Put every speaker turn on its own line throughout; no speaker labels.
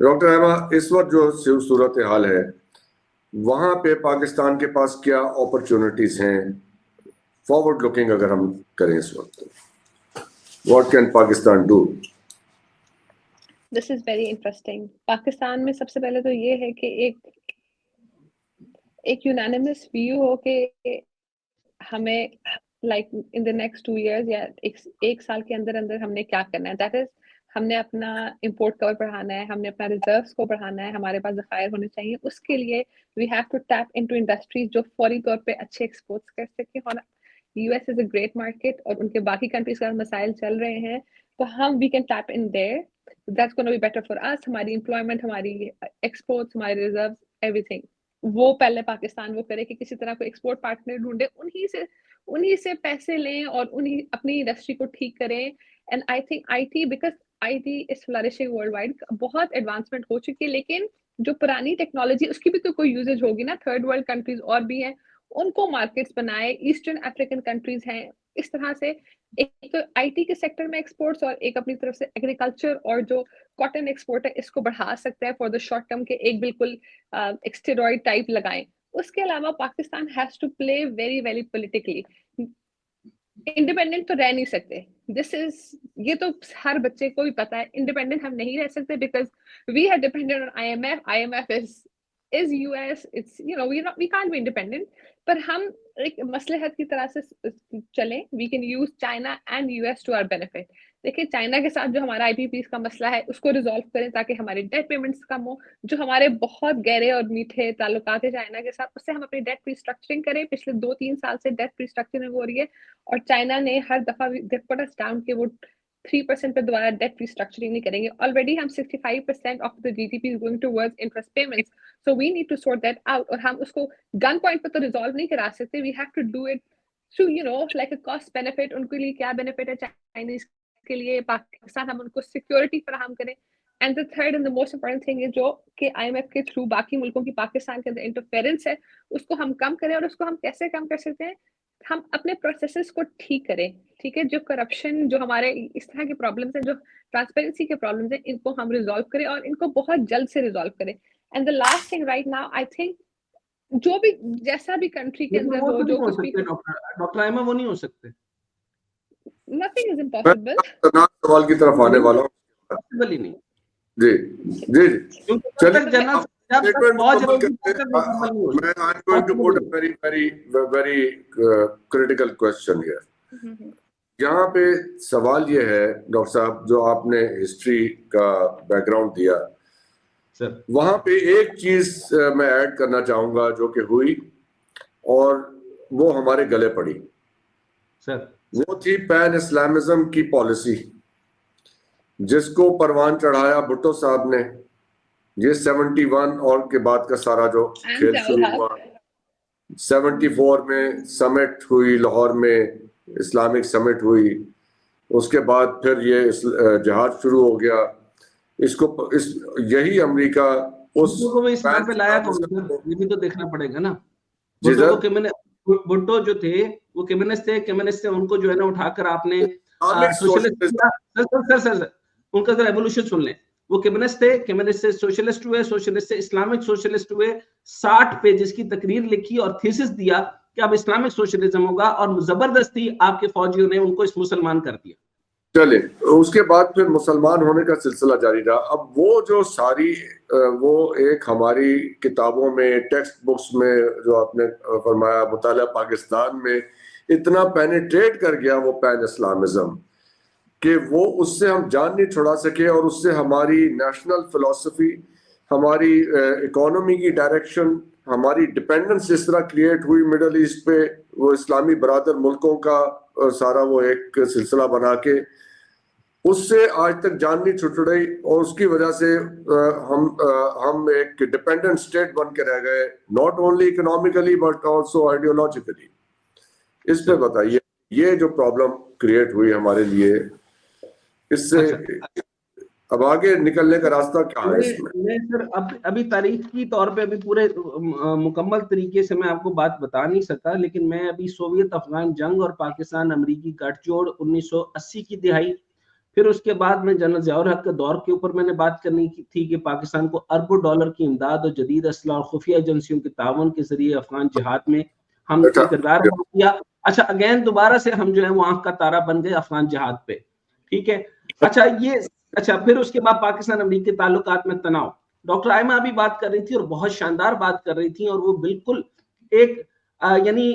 Doctor रहमा, इस वक्त जो सूरत हाल है वहां पे पाकिस्तान के पास क्या अपॉर्चुनिटीज हैं फॉरवर्ड लुकिंग, अगर हम करें इस वक्त, what can Pakistan do?
This is very interesting. Pakistan में सबसे पहले तो ये है कि एक यूनानिमस व्यू हो कि हमें like in the next 2 years या एक साल के अंदर अंदर हमने क्या करना है। दैट इज, हमने अपना इंपोर्ट कवर बढ़ाना है, हमने अपना रिजर्व्स को बढ़ाना है, हमारे पास ज़खायर होने चाहिए। उसके लिए we have to tap into industries जो फौरी तौर पे अच्छे एक्सपोर्ट्स कर सके। और US is a great market और उनके बाकी कंट्रीज का मसाइल चल रहे हैं, तो हम we can tap in there, that's gonna be better for us. हमारी एम्प्लॉयमेंट, हमारी एक्सपोर्ट्स, हमारे रिजर्व्स, एवरीथिंग वो पहले पाकिस्तान वो करे कि किसी तरह को एक्सपोर्ट पार्टनर ढूंढे, उन्हीं से पैसे लें और उन्हीं अपनी इंडस्ट्री को ठीक करें। And I think IT, because IT is flourishing world wide, बहुत एडवांसमेंट हो चुकी है, लेकिन जो पुरानी टेक्नोलॉजी उसकी भी तो कोई यूजेज होगी ना। थर्ड वर्ल्ड कंट्रीज और भी हैं, उनको मार्केट्स बनाए, ईस्टर्न अफ्रीकन कंट्रीज हैं, इस तरह से एक तो आईटी के सेक्टर में एक्सपोर्ट्स और एक अपनी तरफ से एग्रीकल्चर और जो कॉटन एक्सपोर्ट है इसको बढ़ा सकता है फॉर द शॉर्ट टर्म के, एक बिल्कुल स्टेरॉइड टाइप लगाएं। उसके अलावा Pakistan has to play very very politically. Independent तो रह नहीं सकते, दिस इज, ये तो हर बच्चे को भी पता है, इंडिपेंडेंट हम नहीं रह सकते because we are dependent on IMF is US, it's, you know, we can't be independent, पर हम एक मसलहत की तरह से चलें। we can use China and US to our benefit। देखिए, चाइना के साथ जो हमारा आईपीपीस का मसला है उसको रिजॉल्व करें ताकि हमारे डेट पेमेंट्स कम हो। जो हमारे बहुत गहरे और मीठे ताल्लुकात है चाइना के साथ, उससे हम अपनी डेट रिस्ट्रक्चरिंग करें। पिछले 2-3 साल से डेट रिस्ट्रक्चरिंग हो रही है और चाइना ने हर दफा पुट अस डाउन कि वो 3% पे दोबारा डेट रिस्ट्रक्चरिंग नहीं करेंगे। ऑलरेडी हम 65% of the GDP is going towards interest payments, so we need to sort that out. और हम उसको गन पॉइंट पे तो रिजॉल्व नहीं करा सकते, we have to do it through, you know, like a cost benefit. उनके लिए क्या बेनिफिट है चाइनीज के लिए, पाकिस्तान हम उनको सिक्योरिटी फराहम करें। And the third and the most important thing है जो कि आईएमएफ के थ्रू बाकी मुल्कों की पाकिस्तान के अंदर इंटरफेरेंस है, उसको हम कम करें। और उसको हम कैसे कम कर सकते हैं? हम अपने प्रोसेसेस को ठीक करें, ठीक है? जो करप्शन, जो हमारे इस तरह के प्रॉब्लम्स हैं, जो ट्रांसपेरेंसी के प्रॉब्लम्स हैं, इनको हम रिजॉल्व करें और इनको बहुत जल्द से रिजॉल्व करें। And the last thing right now, I think जो भी जैसा भी कंट्री के अंदर हो, जो कुछ भी,
डॉक्टर आयमा, वो नहीं हो सकते।
Nothing is impossible.
सवाल की तरफ आने वाला हूँ।
पॉसिबल ही नहीं।
जी जी जी,
चलिए
मैं I'm going to put a very critical question here। यहाँ पे सवाल ये है डॉक्टर साहब, जो आपने हिस्ट्री का बैकग्राउंड दिया सर, वहां पे एक चीज मैं ऐड करना चाहूंगा जो कि हुई और वो हमारे गले पड़ी सर, वो थी पैन इस्लामिज्म की पॉलिसी, जिसको परवान चढ़ाया भुट्टो साहब ने। ये 71 और के बाद का सारा जो खेल शुरू हुआ, 74 में समिट हुई लाहौर में, इस्लामिक समिट हुई, उसके बाद फिर ये जहाज शुरू हो गया। यही अमेरिका उस
पे लाया ये भी तो देखना पड़ेगा ना। भुट्टो जो थे वो कम्युनिस्ट थे, उनको जो है ना उठाकर आपने सर उनका जरा एवोल्यूशन सुन लें। वो कम्युनिस्ट से सोशलिस्ट हुए, सोशलिस्ट से इस्लामिक सोशलिस्ट हुए, 60 पेजेस की तकरीर लिखी और थीसिस दिया कि अब इस्लामिक सोशलिज्म होगा, और जबरदस्ती आपके फौजियों ने उनको इस मुसलमान कर दिया।
चले, उसके बाद फिर मुसलमान होने का सिलसिला जारी रहा। अब वो जो सारी वो एक हमारी किताबों में, टेक्स्ट बुक्स में जो आपने फरमाया, मुताला पाकिस्तान में इतना पेनिट्रेट कर गया वो पैन इस्लामिज्म कि वो उससे हम जान नहीं छुड़ा सके, और उससे हमारी नेशनल फिलॉसफी, हमारी इकोनॉमी की डायरेक्शन, हमारी डिपेंडेंस इस तरह क्रिएट हुई मिडल ईस्ट पे, वो इस्लामी बरादर मुल्कों का सारा वो एक सिलसिला बना के, उससे आज तक जान नहीं छुट रही। और उसकी वजह से हम एक डिपेंडेंट स्टेट बन के रह गए, not only economically but also ideologically. इस पे बताइए, ये जो प्रॉब्लम क्रिएट हुई हमारे लिए, इससे अब आगे निकलने का रास्ता क्या है इसमें?
मैं सर अभी तारीखी तौर पे अभी पूरे मुकम्मल तरीके से मैं आपको बात बता नहीं सकता, लेकिन मैं अभी सोवियत अफगान जंग और पाकिस्तान अमेरिकी गठजोड़ 1980 की दिहाई, फिर उसके बाद में जनरल ज़ियाउल हक के दौर के ऊपर मैंने बात करनी की थी कि पाकिस्तान को अरबों डॉलर की इमदाद और जदीद असला और खुफिया एजेंसियों के ताउन के जरिए अफगान जिहाद में हमने किरदार अदा किया। अच्छा, अगेन दोबारा से हम जो है वो आंख का तारा बन गए अफगान जिहाद पे, ठीक है। अच्छा, फिर उसके बाद पाकिस्तान अमरीकी ताल्लुकात में तनाव, डॉक्टर आयमा अभी बात कर रही थी और बहुत शानदार बात कर रही थी, और वो बिल्कुल एक यानी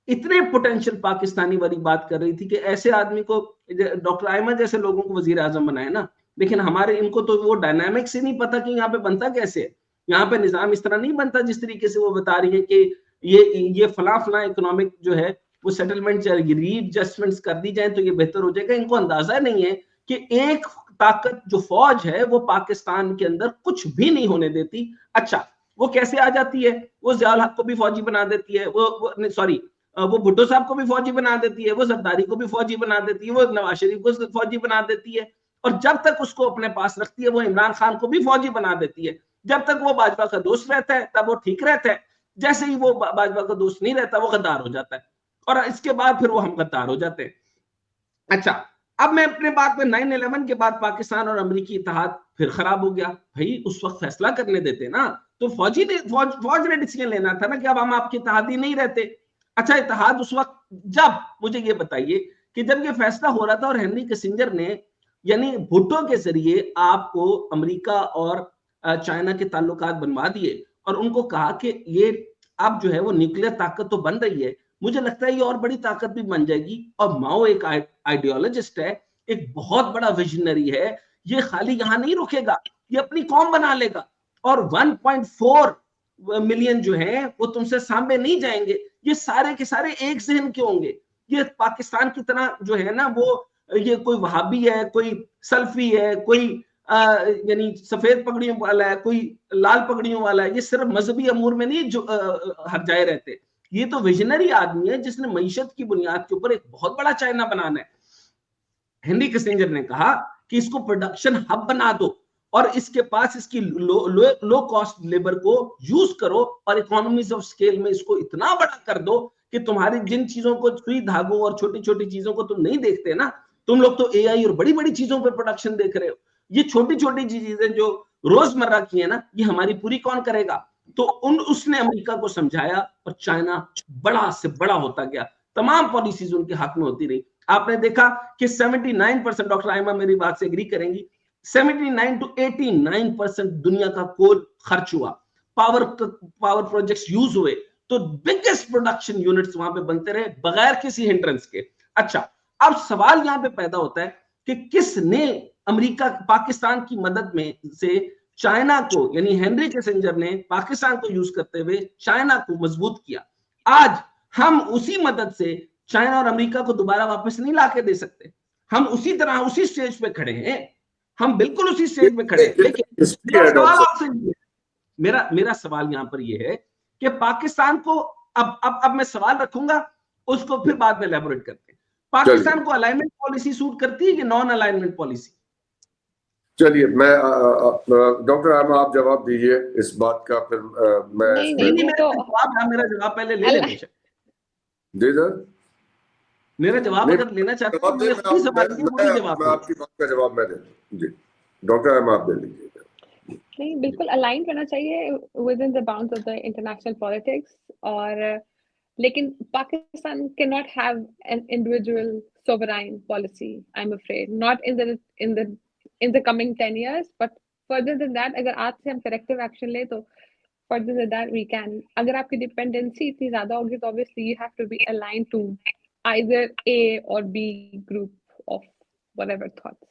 इतने पोटेंशियल पाकिस्तानी वाली बात कर रही थी कि ऐसे आदमी को, डॉक्टर आयमा जैसे लोगों को वजीर आजम बनाए ना, लेकिन हमारे इनको तो वो डायनामिक्स ही नहीं पता कि यहाँ पे बनता कैसे है, यहाँ पे निजाम इस तरह नहीं बनता जिस तरीके से वो बता रही है कि ये फला इकोनॉमिक जो है वो सेटलमेंट रीएडजस्टमेंट्स कर दी जाए तो ये बेहतर हो जाएगा। इनको अंदाजा नहीं है कि एक ताकत जो फौज है वो पाकिस्तान के अंदर कुछ भी नहीं होने देती। अच्छा, वो कैसे आ जाती है? वो ज़ियाउल हक को भी फौजी बना देती है, वो भुट्टो साहब को भी फौजी बना देती है, वो जरदारी को भी फौजी बना देती है, वो नवाज शरीफ को फौजी बना देती है, और जब तक उसको अपने पास रखती है वो इमरान खान को भी फौजी बना देती है। जब तक वो बाजवा का दोस्त रहता है तब वो ठीक रहता है, जैसे ही वो बाजवा का दोस्त नहीं रहता वो गद्दार हो जाता है, और इसके बाद फिर वो हम गद्दार हो जाते हैं। अच्छा, अब मैं अपने बात में 9/11 के बाद पाकिस्तान और अमेरिकी इत्तेहाद फिर खराब हो गया। भाई उस वक्त फैसला करने देते ना, तो फौज ने डिसीजन लेना था ना कि अब हम आपके इत्तेहादी नहीं रहते। अच्छा, इत्तेहाद उस वक्त, जब मुझे ये बताइए कि जब ये फैसला हो रहा था और हेनरी किसिंजर ने यानी भुट्टो के जरिए आपको अमेरिका और चाइना के ताल्लुकात बनवा दिए और उनको कहा कि ये अब जो है वो न्यूक्लियर ताकत तो बन रही है, मुझे लगता है ये और बड़ी ताकत भी बन जाएगी। और माओ एक आइडियोलॉजिस्ट है, एक बहुत बड़ा विजनरी है, ये खाली यहां नहीं रुकेगा, ये अपनी कौम बना लेगा, और 1.4 मिलियन जो है वो तुमसे सामने नहीं जाएंगे। ये सारे के सारे एक जहन के होंगे। ये पाकिस्तान की तरह जो है ना वो, ये कोई वहाबी है, कोई सल्फी है, कोई यानी सफेद पगड़ियों वाला है, कोई लाल पगड़ियों वाला है, ये सिर्फ मजहबी अमूर में नहीं जो हर जाए रहते। ये तो विजनरी आदमी है जिसने मईशत की बुनियाद के ऊपर एक बहुत बड़ा चाइना बनाना है। हेनरी किसिंजर ने कहा कि इसको प्रोडक्शन हब बना दो और इसके पास इसकी लो कॉस्ट लेबर को यूज करो और इकोनॉमीज ऑफ स्केल में इसको इतना बड़ा कर दो कि तुम्हारी जिन चीजों को, सुई धागों और छोटी छोटी चीजों को तुम नहीं देखते ना, तुम लोग तो एआई और बड़ी बड़ी चीजों पर प्रोडक्शन देख रहे हो। ये छोटी छोटी चीजें जो रोजमर्रा की है ना, ये हमारी पूरी कौन करेगा? तो उसने अमेरिका को समझाया और चाइना बड़ा से बड़ा होता गया, तमाम पॉलिसीज उनके हक में होती रही। आपने देखा कि 79%, डॉक्टर आयमा मेरी बात से एग्री करेंगी, 79 to 89% दुनिया का कोल खर्च हुआ, पावर प्रोजेक्ट्स यूज हुए, तो बिगेस्ट प्रोडक्शन यूनिट्स वहां पे बनते रहे बगैर किसी हिंड्रेंस के। अच्छा, अब सवाल यहां पे पैदा होता है कि किसने अमेरिका पाकिस्तान की मदद में से चाइना को, यानी हेनरी किसिंजर ने पाकिस्तान को यूज करते हुए चाइना को मजबूत किया। आज हम उसी मदद से चाइना और अमेरिका को दोबारा वापस नहीं लाके दे सकते। हम उसी तरह उसी स्टेज पे खड़े हैं, हम बिल्कुल उसी स्टेज पे खड़े हैं। लेकिन मेरा सवाल आपसे, मेरा सवाल यहां पर यह है कि पाकिस्तान को अब मैं सवाल रखूंगा, उसको फिर बाद में एलैबोरेट करते हैं। पाकिस्तान को अलाइनमेंट पॉलिसी सूट करती है कि नॉन अलाइनमेंट पॉलिसी?
चलिए, मैं डॉक्टर आयमा आप जवाब दीजिए इस बात का, फिर मैं
मेरा जवाब पहले ले लें।
जी सर,
मेरा जवाब अगर लेना चाहते हैं
मैं आपकी बात का जवाब मैं दे दूं। जी डॉक्टर आयमा आप दे लीजिए।
नहीं, बिल्कुल अलाइन करना चाहिए within the bounds of the international politics, और लेकिन Pakistan can not have an individual sovereign policy, I am afraid, not in the coming 10 years, but further than that अगर आज से हम करेक्टिव एक्शन ले तो further than that we can. अगर आपकी डिपेंडेंसी इतनी ज्यादा होगी तो obviously you have to be aligned to either A or B group of whatever thoughts.